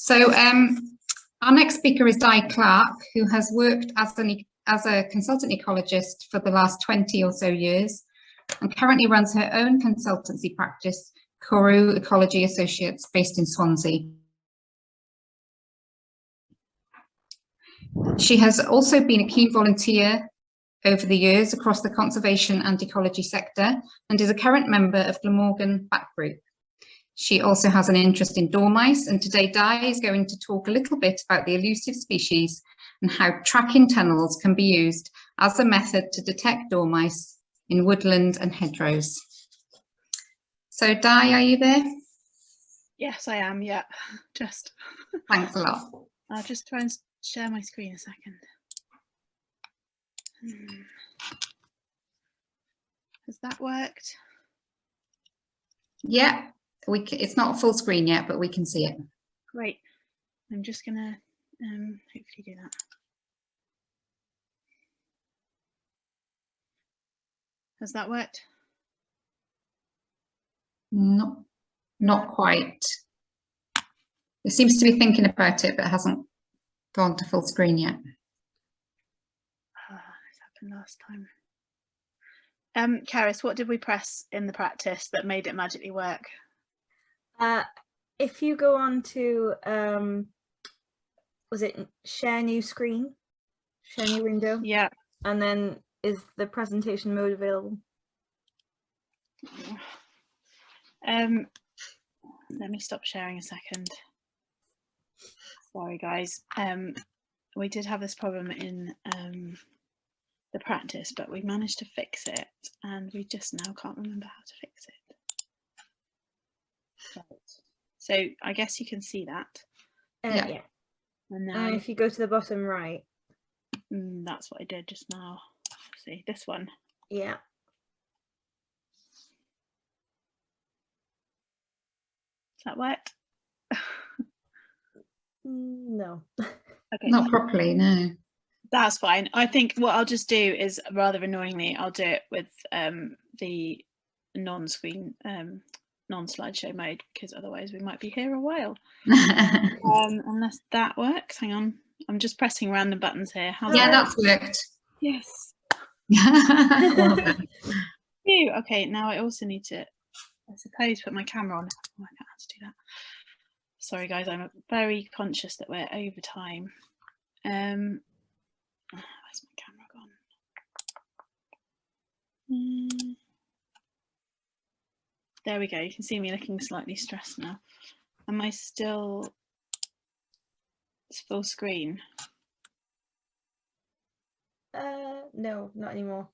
So our next speaker is Di Clark, who has worked as a consultant ecologist for the last 20 or so years and currently runs her own consultancy practice, Koru Ecology Associates, based in Swansea. She has also been a key volunteer over the years across the conservation and ecology sector and is a current member of Glamorgan Back Group. She also has an interest in dormice, and today Di is going to talk a little bit about the elusive species and how tracking tunnels can be used as a method to detect dormice in woodland and hedgerows. So Di, are you there? Yes, I am, yeah, just. Thanks a lot. I'll just try and share my screen a second. Has that worked? Yeah. It's not full screen yet, but we can see it. Great. I'm just gonna hopefully do that. Has that worked? No, not quite. It seems to be thinking about it, but it hasn't gone to full screen yet. This happened last time. Karis, what did we press in the practice that made it magically work? If you go on to, was it share new screen, share new window? Yeah. And then is the presentation mode available? Let me stop sharing a second. Sorry, guys. We did have this problem in the practice, but we managed to fix it, and we just now can't remember how to fix it. Right. So I guess you can see that. Yeah. And now if you go to the bottom right. That's what I did just now. See this one. Yeah. Does that work? No. Okay. Not properly, no. That's fine. I think what I'll just do is, rather annoyingly, I'll do it with the non-screen, non-slideshow mode, because otherwise we might be here a while. Unless that works. Hang on. I'm just pressing random buttons here. That's worked. Yes. Okay, now I also need to, I suppose, put my camera on. Oh, I can't have to do that. Sorry, guys. I'm very conscious that we're over time. Where's my camera gone? There we go. You can see me looking slightly stressed now. Am I still? It's full screen. No, not anymore.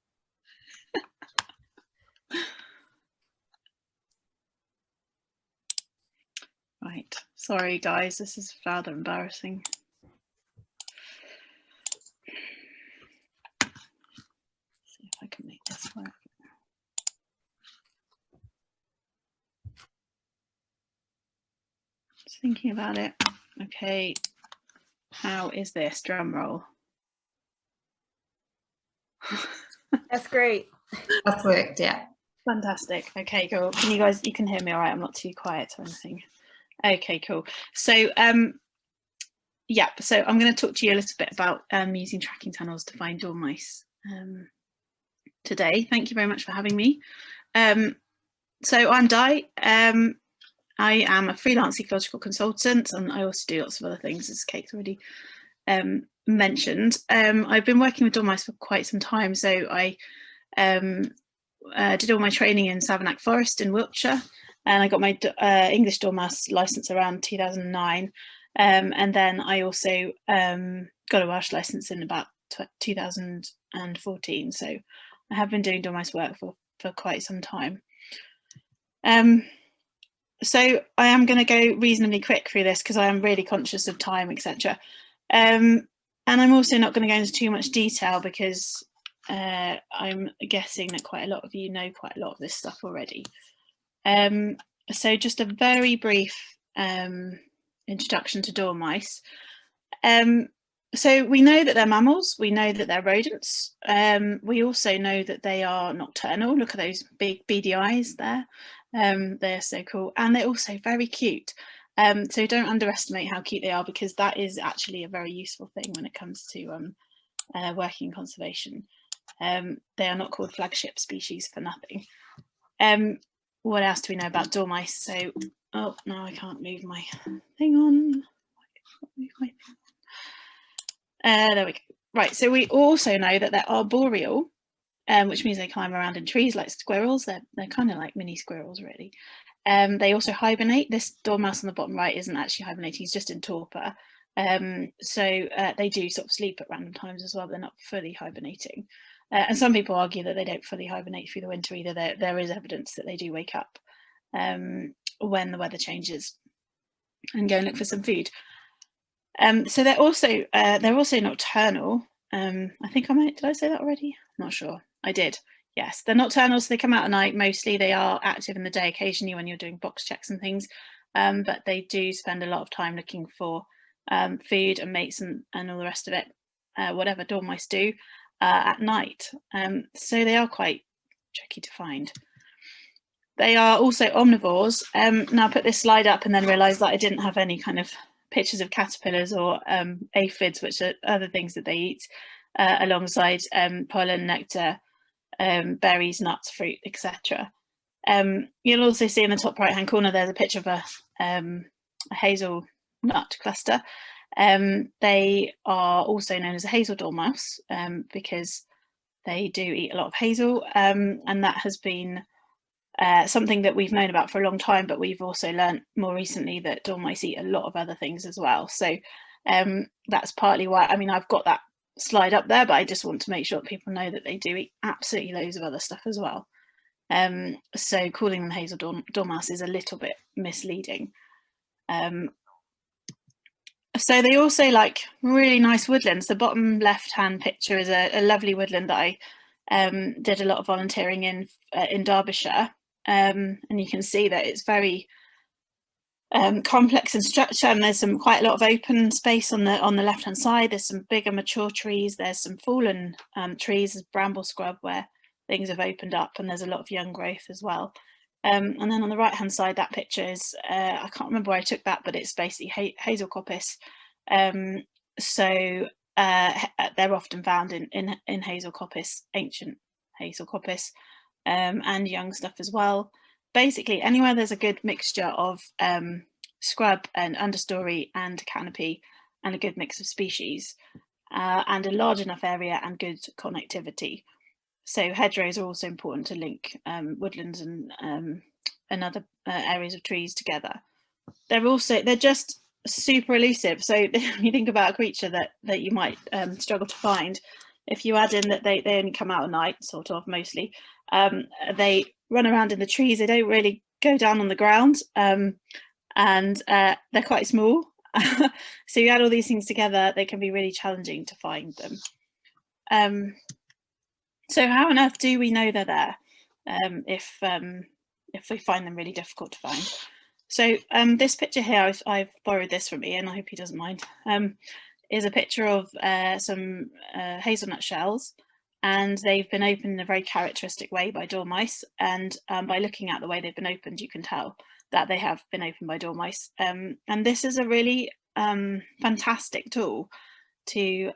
Right. Sorry, guys. This is rather embarrassing. See if I can make this work. Just thinking about it. Okay. How is this? Drum roll. That's great. That's worked, yeah. Fantastic. Okay, cool. You can hear me all right? I'm not too quiet or anything. Okay, cool. So yeah, so I'm going to talk to you a little bit about using tracking tunnels to find dormice today. Thank you very much for having me. So I'm Di. I am a freelance ecological consultant, and I also do lots of other things, as Kate's already mentioned. I've been working with dormice for quite some time, so I did all my training in Savernake Forest in Wiltshire, and I got my English dormouse licence around 2009, and then I also got a Welsh licence in about 2014, so I have been doing dormice work for quite some time. So I am going to go reasonably quick through this because I am really conscious of time, etc. And I'm also not going to go into too much detail because I'm guessing that quite a lot of you know quite a lot of this stuff already. So just a very brief introduction to dormice. So we know that they're mammals, we know that they're rodents, we also know that they are nocturnal. Look at those big beady eyes there. They're so cool, and they're also very cute. So don't underestimate how cute they are, because that is actually a very useful thing when it comes to working in conservation. They are not called flagship species for nothing. What else do we know about dormice? So, oh, no, I can't move my thing on. There we go. Right, so we also know that they're arboreal, which means they climb around in trees like squirrels. They're kind of like mini squirrels, really. They also hibernate. This dormouse on the bottom right isn't actually hibernating, he's just in torpor. So they do sort of sleep at random times as well. They're not fully hibernating. And some people argue that they don't fully hibernate through the winter either. There is evidence that they do wake up when the weather changes and go and look for some food. So they're also nocturnal. I think did I say that already? I'm not sure. I did. Yes, they're nocturnal, so they come out at night mostly. They are active in the day occasionally when you're doing box checks and things, but they do spend a lot of time looking for food and mates and all the rest of it, whatever dormice do at night. So they are quite tricky to find. They are also omnivores. Now I put this slide up and then realised that I didn't have any kind of pictures of caterpillars or aphids, which are other things that they eat, alongside pollen, nectar, berries, nuts, fruit, etc. You'll also see in the top right hand corner there's a picture of a hazelnut cluster. They are also known as a hazel dormouse because they do eat a lot of hazel, and that has been something that we've known about for a long time, but we've also learnt more recently that dormice eat a lot of other things as well. So that's partly why, I mean, I've got that slide up there, but I just want to make sure that people know that they do eat absolutely loads of other stuff as well. So calling them hazel dormouse is a little bit misleading. So they also like really nice woodlands. The bottom left-hand picture is a lovely woodland that I did a lot of volunteering in Derbyshire, and you can see that it's very complex in structure, and there's quite a lot of open space on the left-hand side. There's some bigger mature trees. There's some fallen trees, there's bramble scrub where things have opened up, and there's a lot of young growth as well. And then on the right-hand side, that picture is, I can't remember where I took that, but it's basically hazel coppice. So they're often found in hazel coppice, ancient hazel coppice, and young stuff as well. Basically, anywhere there's a good mixture of scrub and understory and canopy, and a good mix of species, and a large enough area and good connectivity. So hedgerows are also important to link woodlands and other areas of trees together. They're just super elusive. So if you think about a creature that you might struggle to find, if you add in that they only come out at night, sort of mostly, they run around in the trees. They don't really go down on the ground, and they're quite small. So you add all these things together, they can be really challenging to find them. So how on earth do we know they're there if we find them really difficult to find? So this picture here, I've borrowed this from Ian, I hope he doesn't mind, is a picture of some hazelnut shells, and they've been opened in a very characteristic way by dormice, and by looking at the way they've been opened, you can tell that they have been opened by dormice. And this is a really fantastic tool to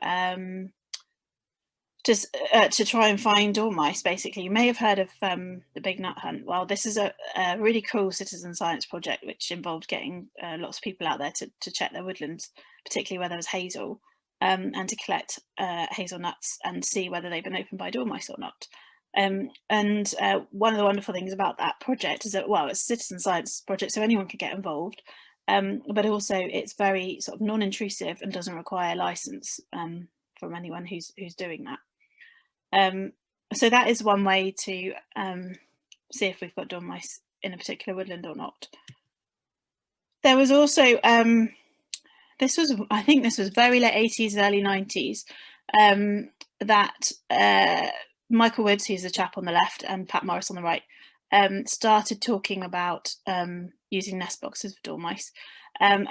try and find dormice. Basically, you may have heard of the Big Nut Hunt. Well, this is a really cool citizen science project which involved getting lots of people out there to check their woodlands, particularly where there was hazel, and to collect hazelnuts and see whether they've been opened by dormice or not. And one of the wonderful things about that project is that, well, it's a citizen science project, so anyone can get involved, but also it's very sort of non-intrusive and doesn't require a license from anyone who's doing that. So that is one way to see if we've got dormice in a particular woodland or not. There was also, I think this was very late 80s, early 90s, that Michael Woods, who's the chap on the left, and Pat Morris on the right, started talking about using nest boxes for dormice. And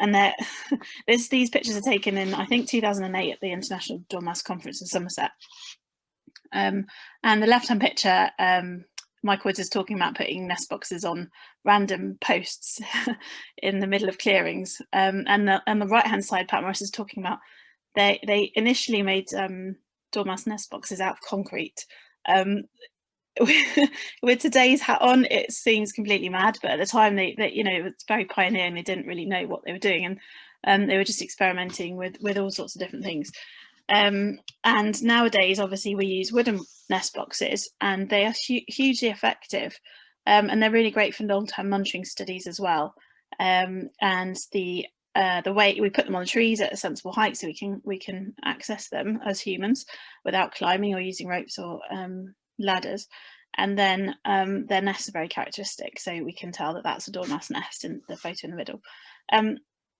these pictures are taken in, I think, 2008 at the International Dormouse Conference in Somerset. And the left-hand picture my quiz is talking about putting nest boxes on random posts in the middle of clearings, and the right hand side, Pat Morris is talking about they initially made dormouse nest boxes out of concrete. With today's hat on, it seems completely mad, but at the time they you know, it was very pioneering. They didn't really know what they were doing, and they were just experimenting with all sorts of different things. And nowadays, obviously, we use wooden nest boxes, and they are hugely effective, and they're really great for long-term monitoring studies as well. And the way we put them on the trees at a sensible height, so we can access them as humans without climbing or using ropes or ladders. And then their nests are very characteristic, so we can tell that that's a dormouse nest in the photo in the middle.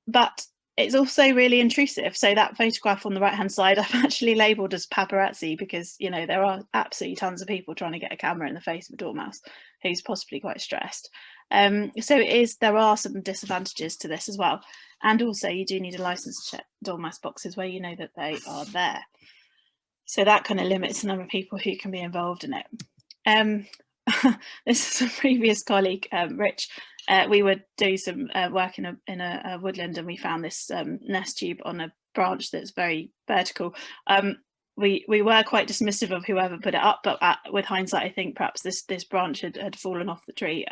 But it's also really intrusive. So that photograph on the right hand side, I've actually labelled as paparazzi, because, you know, there are absolutely tons of people trying to get a camera in the face of a dormouse who's possibly quite stressed. So there are some disadvantages to this as well. And also you do need a license to check dormouse boxes where you know that they are there. So that kind of limits the number of people who can be involved in it. This is a previous colleague, Rich. We would do some work in a woodland, and we found this nest tube on a branch that's very vertical. We were quite dismissive of whoever put it up, but with hindsight, I think perhaps this branch had fallen off the tree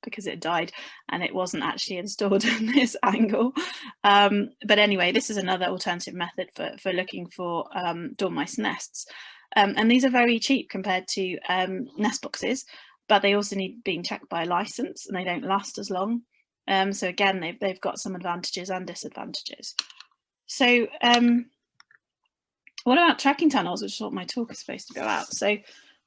because it died, and it wasn't actually installed in this angle. But anyway, this is another alternative method for looking for dormice nests. And these are very cheap compared to nest boxes, but they also need being checked by a license, and they don't last as long. So again, they've got some advantages and disadvantages. So what about tracking tunnels, which is what my talk is supposed to go out? So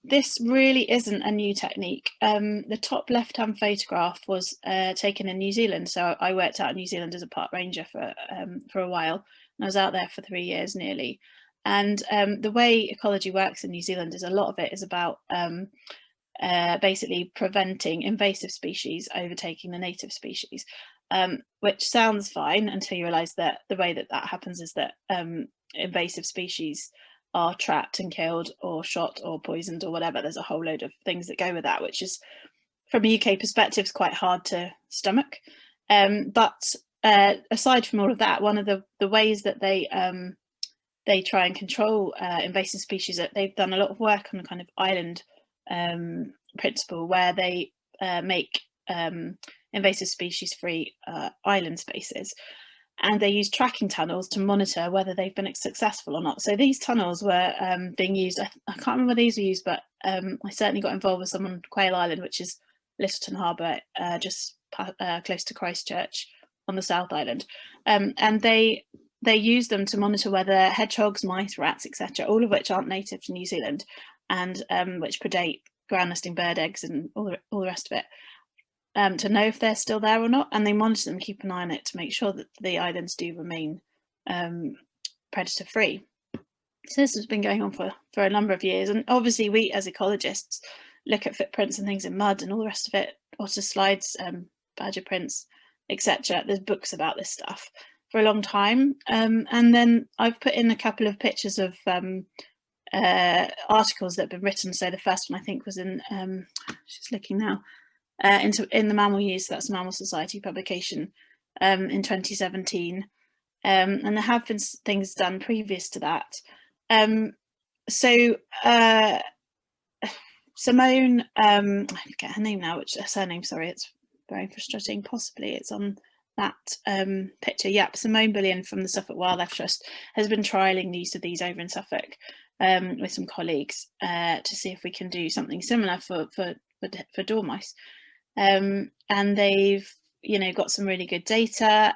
this really isn't a new technique. The top left-hand photograph was taken in New Zealand. So I worked out in New Zealand as a park ranger for a while, and I was out there for 3 years nearly. And the way ecology works in New Zealand is a lot of it is about basically preventing invasive species overtaking the native species, which sounds fine until you realise that the way that happens is that invasive species are trapped and killed or shot or poisoned or whatever. There's a whole load of things that go with that, which is, from a UK perspective, is quite hard to stomach. But aside from all of that, one of the ways that they try and control invasive species, they've done a lot of work on a kind of island principle, where they make invasive species free island spaces, and they use tracking tunnels to monitor whether they've been successful or not. So these tunnels were being used, I can't remember where these were used, but I certainly got involved with some on Quail Island, which is Lyttelton Harbour, just close to Christchurch on the South Island, and they use them to monitor whether hedgehogs, mice, rats, etc., all of which aren't native to New Zealand, and which predate ground nesting bird eggs and all the rest of it, to know if they're still there or not. And they monitor them, keep an eye on it to make sure that the islands do remain predator free. So this has been going on for a number of years, and obviously we as ecologists look at footprints and things in mud and all the rest of it, otter slides, badger prints, etc. There's books about this stuff for a long time, and then I've put in a couple of pictures of articles that have been written. So the first one I think was in just looking now in the Mammal Use, so that's a Mammal Society publication, in 2017, and there have been things done previous to that. So Simone, I forget her name now, which her surname, sorry, it's very frustrating. Possibly it's on that picture. Yep, Simone Bullion from the Suffolk Wildlife Trust has been trialling the use of these over in Suffolk with some colleagues to see if we can do something similar for dormice. And they've, you know, got some really good data,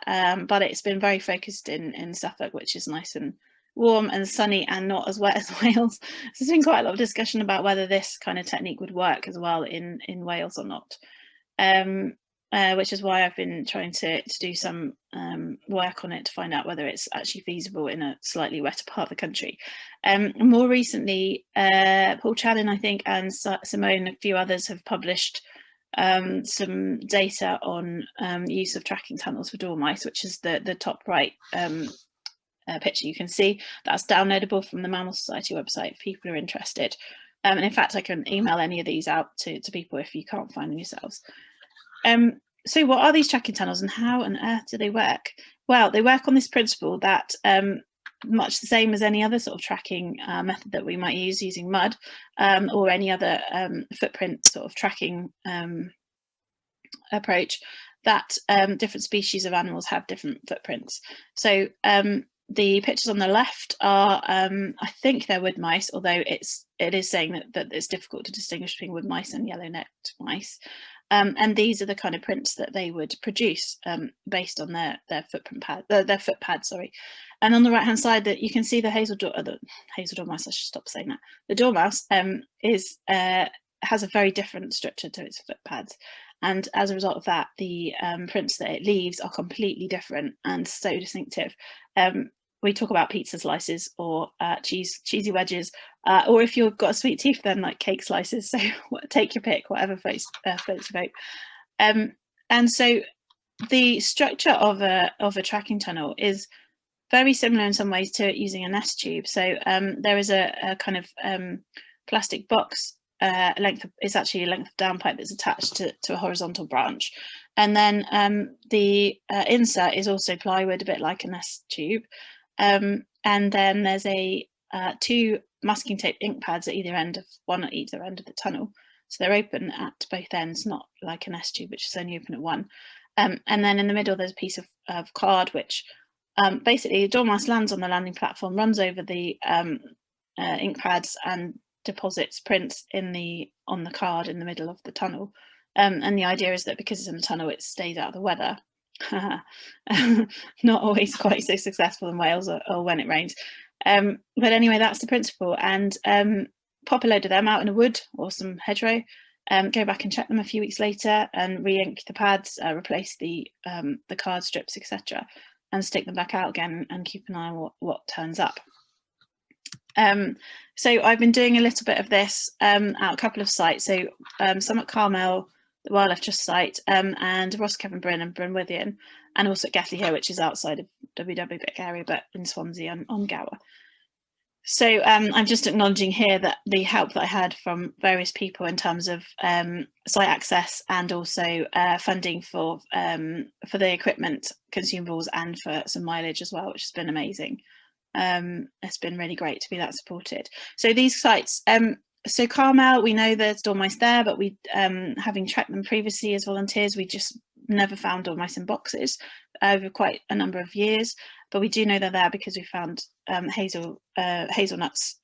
but it's been very focused in Suffolk, which is nice and warm and sunny and not as wet as Wales. So there's been quite a lot of discussion about whether this kind of technique would work as well in Wales or not, which is why I've been trying to do some work on it to find out whether it's actually feasible in a slightly wetter part of the country. More recently, Paul Channon, I think, and Simone, a few others have published some data on use of tracking tunnels for dormice, which is the top right picture you can see. That's downloadable from the Mammal Society website if people are interested. And in fact, I can email any of these out to people if you can't find them yourselves. So what are these tracking tunnels and how on earth do they work? Well, they work on this principle that much the same as any other sort of tracking method that we might use using mud or any other footprint sort of tracking approach, that different species of animals have different footprints. So the pictures on the left are, I think they're wood mice, although it is saying that it's difficult to distinguish between wood mice and yellow-necked mice. And these are the kind of prints that they would produce based on their footprint pad, their foot pad, sorry. And on the right-hand side, that you can see the hazel dormouse. I should stop saying that. The dormouse has a very different structure to its foot pads, and as a result of that, the prints that it leaves are completely different and so distinctive. We talk about pizza slices or cheesy wedges, or if you've got a sweet tooth, then like cake slices. So take your pick, whatever floats your boat. And so the structure of a tracking tunnel is very similar in some ways to using a nest tube. So there is a kind of plastic box it's actually a length of downpipe that's attached to a horizontal branch, and then the insert is also plywood, a bit like a nest tube, and then there's two masking tape ink pads at either end, one at either end of the tunnel, so they're open at both ends, not like a nest tube which is only open at one. And then in the middle there's a piece of card which basically the dormouse lands on the landing platform, runs over the ink pads and deposits prints on the card in the middle of the tunnel. And the idea is that because it's in the tunnel, it stays out of the weather. Not always quite so successful in Wales or when it rains. But anyway, that's the principle. And pop a load of them out in a wood or some hedgerow, go back and check them a few weeks later and re-ink the pads, replace the card strips, etc., and stick them back out again and keep an eye on what turns up. So I've been doing a little bit of this at a couple of sites. So some at Carmel, the Wildlife Trust site, and Ross Kevin Bryn and Brynwyddion, and also at Gethley Hill, which is outside of WWBIC area, but in Swansea on Gower. So I'm just acknowledging here that the help that I had from various people in terms of site access and also funding for the equipment, consumables, and for some mileage as well, which has been amazing. It's been really great to be that supported. So these sites, so Carmel, we know there's dormice there, but we, having tracked them previously as volunteers, we just never found dormice in boxes over quite a number of years. But we do know they're there because we found hazelnuts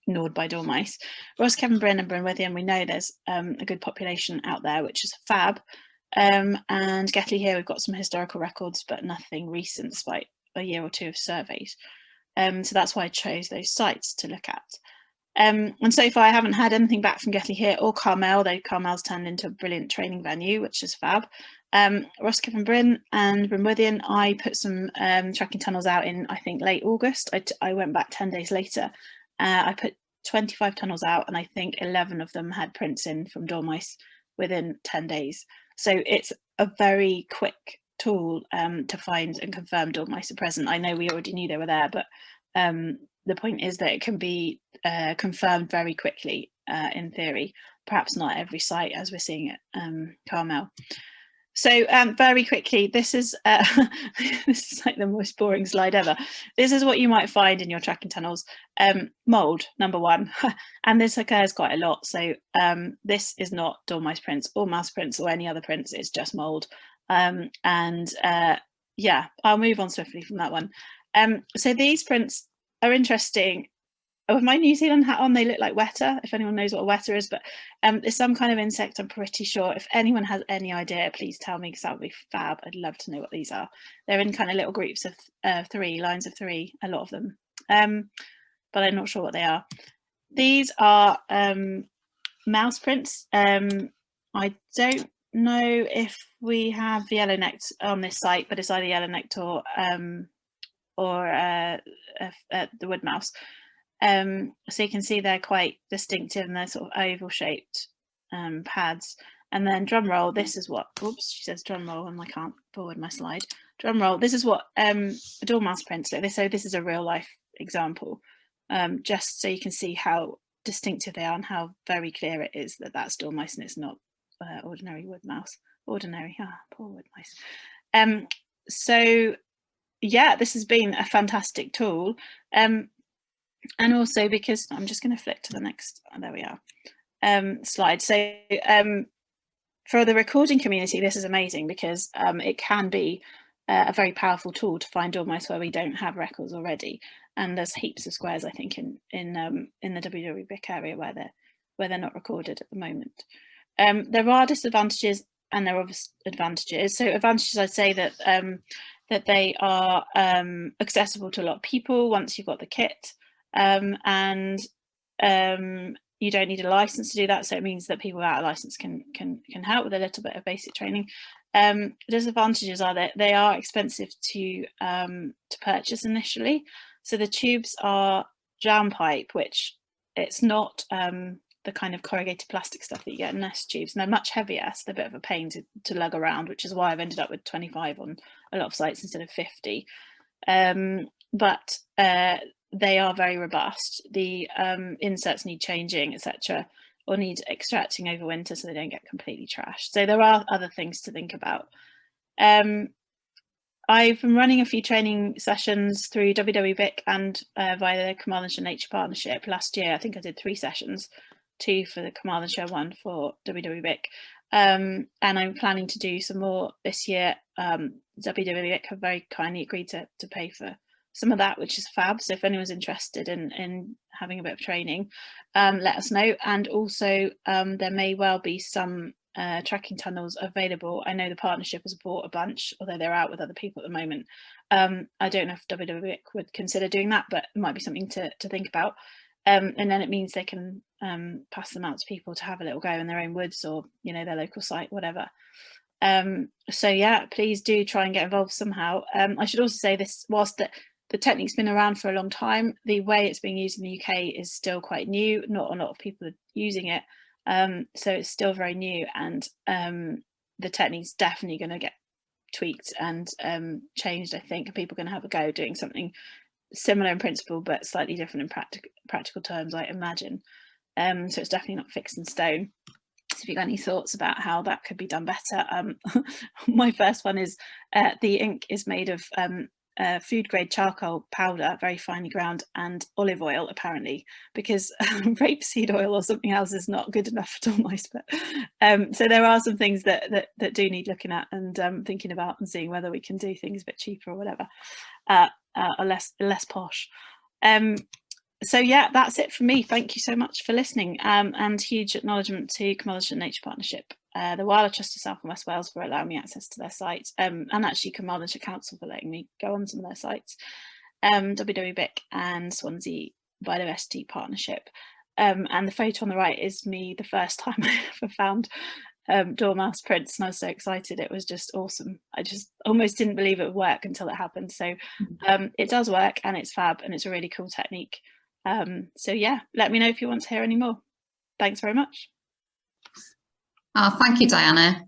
gnawed by dormice. Ross Kevin Bryn and Brynwyddion, we know there's a good population out there, which is fab. And Gethley here, we've got some historical records, but nothing recent, despite a year or two of surveys. So that's why I chose those sites to look at. And so far I haven't had anything back from Gethley here or Carmel, though Carmel's turned into a brilliant training venue, which is fab. Ross Kevin Bryn and Brynwyddion, I put some tracking tunnels out in, I think, late August. I went back 10 days later. I put 25 tunnels out and I think 11 of them had prints in from dormice within 10 days. So it's a very quick tool to find and confirm dormice are present. I know we already knew they were there, but the point is that it can be confirmed very quickly in theory, perhaps not at every site as we're seeing at Carmel. So very quickly, this is this is like the most boring slide ever. This is what you might find in your tracking tunnels. Mould, number one, and this occurs quite a lot. So this is not dormice prints or mouse prints or any other prints, it's just mould. Yeah, I'll move on swiftly from that one. So these prints are interesting. With my New Zealand hat on, they look like weta, if anyone knows what a weta is, but it's some kind of insect, I'm pretty sure. If anyone has any idea, please tell me, because that would be fab. I'd love to know what these are. They're in kind of little groups of 3, lines of 3, a lot of them, but I'm not sure what they are. These are mouse prints. I don't know if we have yellow-necked on this site, but it's either yellow-necked or the wood mouse. So you can see they're quite distinctive and they're sort of oval shaped pads. And then drum roll, this is what, oops, she says drum roll and I can't forward my slide. Drum roll, this is what dormouse prints look like. So this is a real life example, just so you can see how distinctive they are and how very clear it is that that's dormice and it's not ordinary wood mouse. Ordinary, poor wood mice. So yeah, this has been a fantastic tool. And also because I'm just going to flick to the next, there we are, slide. So for the recording community, this is amazing because it can be a very powerful tool to find dormice where we don't have records already. And there's heaps of squares, I think, in the WWBIC area where they're not recorded at the moment. There are disadvantages and there are advantages. So advantages, I'd say that that they are accessible to a lot of people once you've got the kit, and you don't need a license to do that. So it means that people without a license can help with a little bit of basic training. Disadvantages are that they are expensive to purchase initially. So the tubes are jam pipe, which it's not the kind of corrugated plastic stuff that you get in nest tubes, and they're much heavier, so they're a bit of a pain to lug around, which is why I've ended up with 25 on a lot of sites instead of 50. But they are very robust. The inserts need changing, etc., or need extracting over winter so they don't get completely trashed. So there are other things to think about. I've been running a few training sessions through WWBIC and via the Carmarthenshire Nature Partnership last year. I think I did 3 sessions, 2 for the Carmarthenshire, 1 for WWBIC. And I'm planning to do some more this year. WWBIC have very kindly agreed to pay for some of that, which is fab. So if anyone's interested in having a bit of training, let us know. And also there may well be some tracking tunnels available. I know the partnership has bought a bunch, although they're out with other people at the moment. I don't know if WWBIC would consider doing that, but it might be something to think about. And then it means they can pass them out to people to have a little go in their own woods or, you know, their local site, whatever. So yeah, please do try and get involved somehow. I should also say this, whilst the technique's been around for a long time, the way it's being used in the UK is still quite new. Not a lot of people are using it. So it's still very new, and the technique's definitely going to get tweaked and changed, I think, and people are going to have a go doing something similar in principle but slightly different in practical terms, I imagine. So it's definitely not fixed in stone. So if you've got any thoughts about how that could be done better, my first one is the ink is made of food grade charcoal powder, very finely ground, and olive oil, apparently, because rapeseed oil or something else is not good enough for dormice. But so there are some things that do need looking at and thinking about, and seeing whether we can do things a bit cheaper or whatever, or less posh. So yeah, that's it from me. Thank you so much for listening, and huge acknowledgement to Carmarthenshire Nature Partnership, the Wildlife Trust of South and West Wales for allowing me access to their site, and actually Carmarthenshire Council for letting me go on some of their sites, WWBIC and Swansea Biodiversity Partnership. And the photo on the right is me the first time I ever found dormouse prints, and I was so excited. It was just awesome. I just almost didn't believe it would work until it happened. So it does work, and it's fab, and it's a really cool technique. So yeah, let me know if you want to hear any more. Thanks very much. Oh, thank you, Diana.